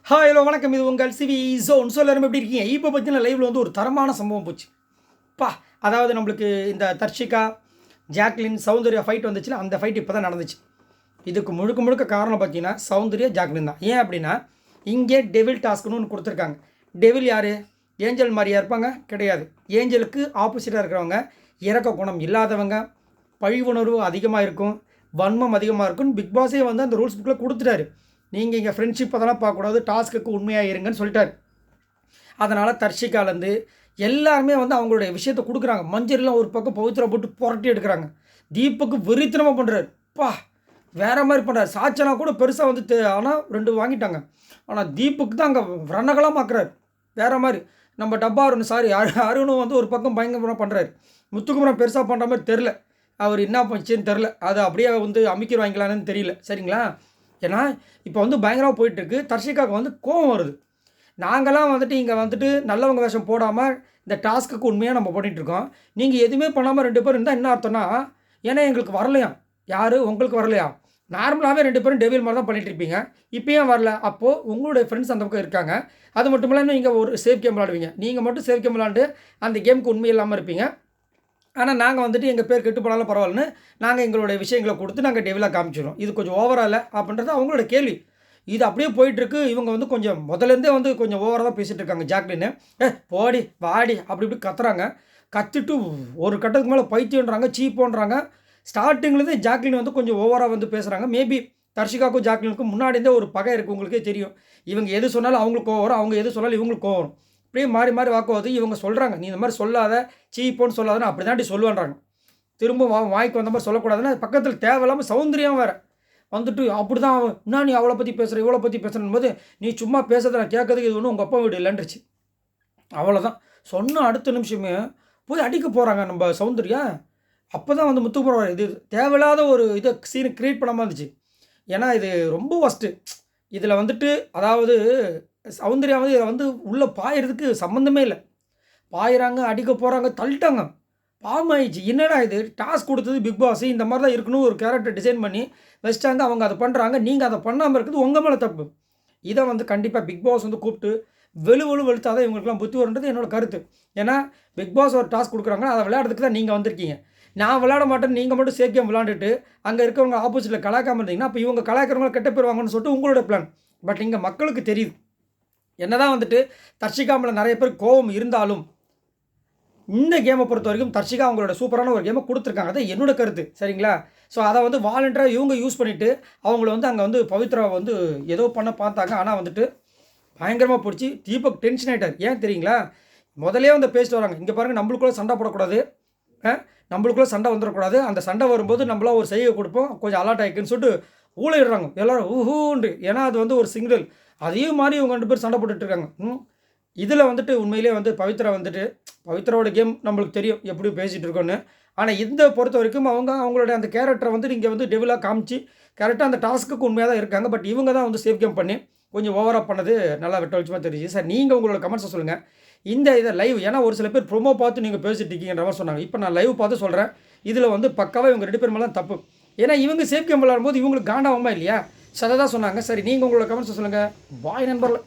Hi hello வணக்கம். இது உங்கள் சிவி ஜோன். எல்லாரும் எப்படி இருக்கீங்க? இப்போ பார்த்தீங்கன்னா லைவில் வந்து ஒரு தரமான சம்பவம் போச்சு. அதாவது நம்மளுக்கு இந்த தர்ஷிகா, ஜாக்லின், சௌந்தர்யா ஃபைட் வந்துச்சுன்னா அந்த ஃபைட் இப்போ தான் நடந்துச்சு. இதுக்கு முழுக்க முழுக்க காரணம் பார்த்தீங்கன்னா சௌந்தர்யா, ஜாக்லின் தான். ஏன் அப்படின்னா இங்கே டெவில் டாஸ்க்னு ஒன்று கொடுத்துருக்காங்க. டெவில் யார்? ஏஞ்சல் மாதிரியா இருப்பாங்க? கிடையாது. ஏஞ்சலுக்கு ஆப்போசிட்டாக இருக்கிறவங்க இறக்க குணம் இல்லாதவங்க, பழி உணர்வு அதிகமாக இருக்கும், வன்மம் அதிகமாக இருக்கும்னு பிக் பாஸே வந்து அந்த ரூல்ஸ் புக்கில் கொடுத்துட்டாரு. நீங்கள் இங்கே ஃப்ரெண்ட்ஷிப் அதெல்லாம் பார்க்கக்கூடாது, டாஸ்க்குக்கு உண்மையாக இருங்கன்னு சொல்லிட்டார். அதனால் தர்ஷிகாலேருந்து எல்லாருமே வந்து அவங்களுடைய விஷயத்தை கொடுக்குறாங்க. மஞ்சள்லாம் ஒரு பக்கம் பவித்ரா போட்டு புரட்டி எடுக்கிறாங்க. தீபக்கு வெறித்தனமாக பண்ணுறாரு. வேறு மாதிரி பண்ணுறாரு. சாச்சனா கூட பெருசாக வந்து ஆனால் 2 வாங்கிட்டாங்க. ஆனால் தீபக்கு தான் அங்கே ரணகலாக மாக்குறாரு. வேறு மாதிரி நம்ம டப்பா அருணும் வந்து ஒரு பக்கம் பயங்கரமாக பண்ணுறாரு. முத்துக்குமரன் பெருசாக பண்ணுற மாதிரி தெரில. அவர் என்ன பண்ணுச்சுன்னு தெரில. அது அப்படியே வந்து அமைக்கிற வாங்கிக்கலான்னு தெரியல. சரிங்களா? ஏன்னா இப்போ வந்து பயங்கரமாக போயிட்டுருக்கு. தர்ஷிகாவுக்கு வந்து கோவம் வருது. நாங்களாம் வந்துட்டு இங்கே வந்துட்டு நல்லவங்க வேஷம் போடாமல் இந்த டாஸ்க்குக்கு உண்மையாக நம்ம பண்ணிகிட்ருக்கோம். நீங்கள் எதுவுமே பண்ணாமல் 2 பேர் இருந்தால் என்ன அர்த்தம்னா, ஏன்னா எங்களுக்கு வரலையாம். யார்? உங்களுக்கு வரலையா? நார்மலாகவே 2 பேரும் டெவில் மாதிரி தான் பண்ணிகிட்ருப்பீங்க. இப்போ ஏன் வரல? அப்போது உங்களுடைய ஃப்ரெண்ட்ஸ் அந்த பக்கம் இருக்காங்க. அது மட்டும் இல்லாமல் நீங்கள் ஒரு சேஃப் கேம் விளாடுவீங்க. நீங்கள் மட்டும் சேஃப் கேம் விளாண்டு அந்த கேமுக்கு உண்மை இல்லாமல் இருப்பீங்க. ஆனால் நாங்கள் வந்துட்டு எங்கள் பேர் கெட்டு போனாலும் பரவாயில்லன்னு நாங்கள் எங்களுடைய விஷயங்களை கொடுத்து நாங்கள் டெவிலாக காமிச்சிடுறோம். இது கொஞ்சம் ஓவராக இல்லை அப்படின்றது அவங்களோட கேள்வி. இது அப்படியே போயிட்டுருக்கு. இவங்க வந்து கொஞ்சம் முதலேருந்தே வந்து கொஞ்சம் ஓவராக தான் பேசிகிட்டு இருக்காங்க. ஜாக்லின்னு போடி வாடி அப்படி இப்படி கத்துறாங்க. கற்றுட்டு ஒரு கட்டத்துக்கு மேலே பைத்தியன்றாங்க, சீப்போன்றாங்க. ஸ்டார்டிங்லேருந்து ஜாக்லின் வந்து கொஞ்சம் ஓவராக வந்து பேசுகிறாங்க. மேபி தர்ஷிகாவுக்கும் ஜாக்லினுக்கும் முன்னாடிந்தே ஒரு பகை இருக்குது. உங்களுக்கே தெரியும். இவங்க எது சொன்னாலும் அவங்களுக்கு கோவம் வரும், அவங்க எது சொன்னாலும் இவங்களுக்கு கோவம் வரும். அப்படியே மாறி மாறி வாக்குவது. இவங்க சொல்கிறாங்க, நீ இந்த மாதிரி சொல்லாத, சீப்போன்னு சொல்லாதன்னு அப்படி தாண்டி சொல்லுவான்றாங்க. திரும்ப வாய்க்கு வந்த மாதிரி சொல்லக்கூடாதுன்னா பக்கத்தில் தேவையில்லாமல் சௌந்தரியம் வேறு வந்துட்டு அப்படி தான் நான் நீ அவளை பற்றி பேசுகிற இவ்வளோ பற்றி பேசுகிறேன் போது நீ சும்மா பேசுறதை நான் கேட்கறதுக்கு இது ஒன்றும் உங்கள் அப்பா வீடு இல்லைன்றுச்சு. அவ்வளோதான் சொன்ன அடுத்த நிமிஷமே போய் அடிக்க போகிறாங்க நம்ம சௌந்தர்யா. அப்போ தான் வந்து முத்துக்குமரன் இது தேவையில்லாத ஒரு இதை சீனை க்ரியேட் பண்ணாமல் இருந்துச்சு. ஏன்னா இது ரொம்ப ஒஸ்ட்டு. இதில் வந்துட்டு அதாவது சௌந்தர்யா வந்து இதில் வந்து உள்ளே பாயிறதுக்கு சம்மந்தமே இல்லை. பாயிறாங்க, அடிக்க போகிறாங்க, தள்ளிட்டாங்க. பாவமாயிடுச்சு. என்னடா இது டாஸ்க் கொடுத்தது பிக் பாஸ், இந்த மாதிரி தான் இருக்கணும் ஒரு கேரக்டர் டிசைன் பண்ணி வச்சிட்டாங்க. அவங்க அதை பண்ணுறாங்க, நீங்கள் அதை பண்ணாமல் இருக்கிறது உங்கள் மேலே தப்பு. இதை வந்து கண்டிப்பாக பிக் பாஸ் வந்து கூப்பிட்டு வெளுத்தால் தான் இவங்களுக்குலாம் புத்தி வருன்றது என்னோட கருத்து. ஏன்னா பிக் பாஸ் ஒரு டாஸ்க் கொடுக்குறாங்க, அதை விளையாடுறதுக்கு தான் நீங்கள் வந்திருக்கீங்க. நான் விளையாட மாட்டேன்னு நீங்கள் மட்டும் சேஃப் கேம் விளாண்டுட்டு அங்கே இருக்கிறவங்க ஆப்போசிட்டில் கலாக்காமல் இருந்தீங்கன்னா அப்போ இவங்க கலாக்கிறவங்க கெட்ட போயிடுவாங்கன்னு சொல்லிட்டு உங்களோட பிளான். பட் இங்கே மக்களுக்கு தெரியுது. என்னதான் வந்துட்டு தர்ஷிகா மேலே நிறைய பேர் கோபம் இருந்தாலும் இந்த கேமை பொறுத்த வரைக்கும் தர்ஷிகா அவங்களோட சூப்பரான ஒரு கேமை கொடுத்துருக்காங்க. அது என்னோட கருத்து. சரிங்களா? ஸோ அதை வந்து வாலண்டராக இவங்க யூஸ் பண்ணிவிட்டு அவங்கள வந்து அங்கே வந்து பவித்ரா வந்து ஏதோ பண்ண பார்த்தாங்க. ஆனால் வந்துட்டு பயங்கரமாக பிடிச்சி தீபக் டென்ஷன் ஆகிட்டார். ஏன் தெரியுங்களா? முதலே வந்து பேசிட்டு வராங்க, இங்கே பாருங்கள் நம்மளுக்குள்ளே சண்டை போடக்கூடாது, நம்மளுக்குள்ளே சண்டை வந்துடக்கூடாது, அந்த சண்டை வரும்போது நம்மளாம் ஒரு செய்கை கொடுப்போம், கொஞ்சம் அலர்ட் ஆகிக்குன்னு சொல்லிட்டு ஊழிடுறாங்க எல்லோரும் ஊஹூண்டு. ஏன்னா அது வந்து ஒரு சிங்கிள். அதையும் மாதிரி இவங்க 2 பேர் சண்டை போட்டுட்ருக்காங்க. இதில் வந்துட்டு உண்மையிலே வந்து பவித்ராவோட கேம் நம்மளுக்கு தெரியும் எப்படி பேசிகிட்டு இருக்கோன்னு. ஆனால் இந்த பொறுத்த வரைக்கும் அவங்களோட அந்த கேரக்டரை வந்து நீங்கள் வந்து டெவிலாக காமிச்சு கரெக்டாக அந்த டாஸ்க்குக்கு உண்மையாக தான் இருக்காங்க. பட் இவங்க தான் வந்து சேஃப் கேம் பண்ணி கொஞ்சம் ஓவராக பண்ணது நல்லா வெட்ட வெளிச்சமாக தெரிஞ்சு. சார் நீங்கள் உங்களோட கமெண்ட்ஸை சொல்லுங்கள். இதை லைவ் ஏன்னா ஒரு சில பேர் ப்ரொமோ பார்த்து நீங்கள் பேசிட்டு இருக்கீங்கன்ற மாதிரி சொன்னாங்க. இப்போ நான் லைவ் பார்த்து சொல்கிறேன். இதில் வந்து பக்காவாக இவங்க 2 பேர் மேலே தான் தப்பு. ஏன்னா இவங்க சேஃப் கேம் விளாடும்போது இவங்களுக்கு காண்டாகுமா இல்லையா? சதை தான் சொன்னாங்க. சரி நீங்கள் உங்களோட கமெண்ட்ஸை சொல்லுங்கள். பாய் நண்பர்கள்.